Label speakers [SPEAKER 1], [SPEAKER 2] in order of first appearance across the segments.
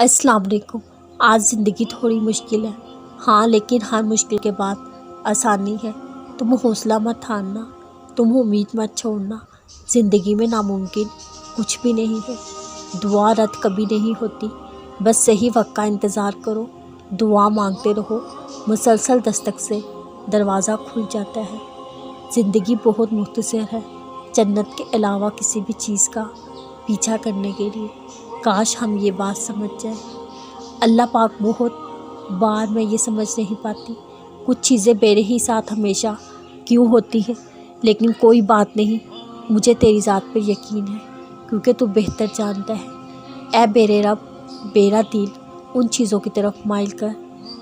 [SPEAKER 1] अस्सलाम वालेकुम। आज ज़िंदगी थोड़ी मुश्किल है, हाँ, लेकिन हर मुश्किल के बाद आसानी है। तुम हौसला मत हारना, तुम उम्मीद मत छोड़ना। ज़िंदगी में नामुमकिन कुछ भी नहीं है। दुआ रद्द कभी नहीं होती, बस सही वक्त का इंतज़ार करो। दुआ मांगते रहो, मुसलसल दस्तक से दरवाज़ा खुल जाता है। ज़िंदगी बहुत मुख्तसर है, जन्नत के अलावा किसी भी चीज़ का पीछा करने के लिए। काश हम ये बात समझ जाए। अल्लाह पाक बहुत बार मैं ये समझ नहीं पाती, कुछ चीज़ें मेरे ही साथ हमेशा क्यों होती हैं, लेकिन कोई बात नहीं, मुझे तेरी ज़ात पर यकीन है, क्योंकि तू बेहतर जानता है। ऐ मेरे रब, मेरा दिल उन चीज़ों की तरफ माइल कर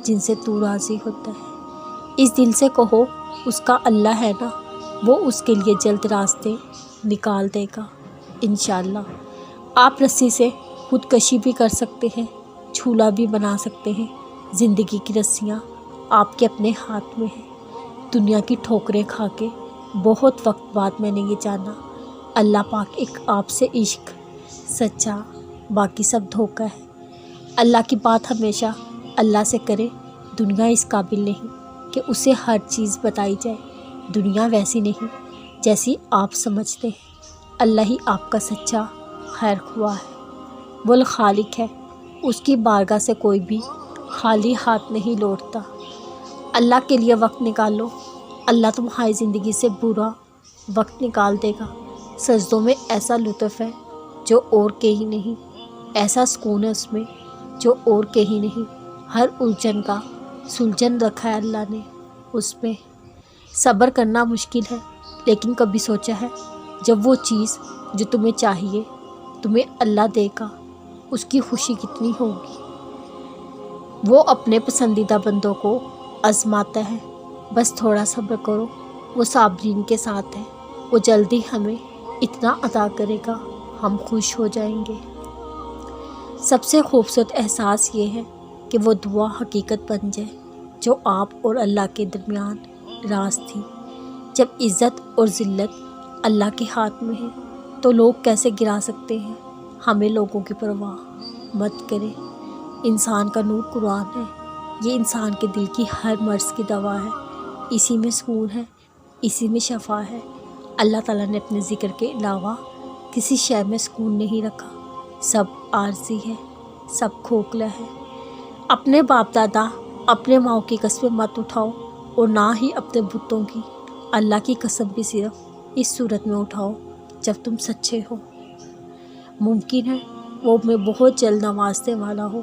[SPEAKER 1] जिनसे तू राज़ी होता है। इस दिल से कहो उसका अल्लाह है ना, वो उसके लिए जल्द रास्ते निकाल देगा इंशाअल्लाह। आप रस्सी से खुदकशी भी कर सकते हैं, झूला भी बना सकते हैं। ज़िंदगी की रस्सियाँ आपके अपने हाथ में हैं। दुनिया की ठोकरें खा के बहुत वक्त बाद मैंने ये जाना, अल्लाह पाक एक आपसे इश्क सच्चा, बाकी सब धोखा है। अल्लाह की बात हमेशा अल्लाह से करे। दुनिया इस काबिल नहीं कि उसे हर चीज़ बताई जाए। दुनिया वैसी नहीं जैसी आप समझते हैं। अल्लाह ही आपका सच्चा खैर खुआ है। वो खालिक है, उसकी बारगाह से कोई भी खाली हाथ नहीं लौटता। अल्लाह के लिए वक्त निकालो, अल्लाह तुम्हारी ज़िंदगी से बुरा वक्त निकाल देगा। सजदों में ऐसा लुत्फ़ है जो और के ही नहीं, ऐसा सुकून है उसमें जो और के ही नहीं। हर उलझन का सुलझन रखा है अल्लाह ने उसमें। सब्र करना मुश्किल है, लेकिन कभी सोचा है जब वो चीज़ जो तुम्हें चाहिए तुम्हें अल्लाह देगा, उसकी खुशी कितनी होगी। वो अपने पसंदीदा बंदों को आजमाता है, बस थोड़ा सब्र करो, वो साबरीन के साथ है। वो जल्दी हमें इतना अता करेगा, हम खुश हो जाएंगे। सबसे खूबसूरत एहसास ये है कि वो दुआ हकीकत बन जाए जो आप और अल्लाह के दरमियान राज थी। जब इज़्ज़त और ज़िल्लत अल्लाह के हाथ में है तो लोग कैसे गिरा सकते हैं। हमें लोगों की परवाह मत करें। इंसान का नूर कुरान है, ये इंसान के दिल की हर मर्ज़ की दवा है। इसी में सुकून है, इसी में शफा है। अल्लाह ताला ने अपने ज़िक्र के अलावा किसी शय में सुकून नहीं रखा। सब आर्जी है, सब खोखला है। अपने बाप दादा, अपने माओ की कस्में मत उठाओ, और ना ही अपने बुतों की। अल्लाह की कसम भी सिर्फ इस सूरत में उठाओ जब तुम सच्चे हो। मुमकिन है वो मैं बहुत जल्द नवाजने वाला हो।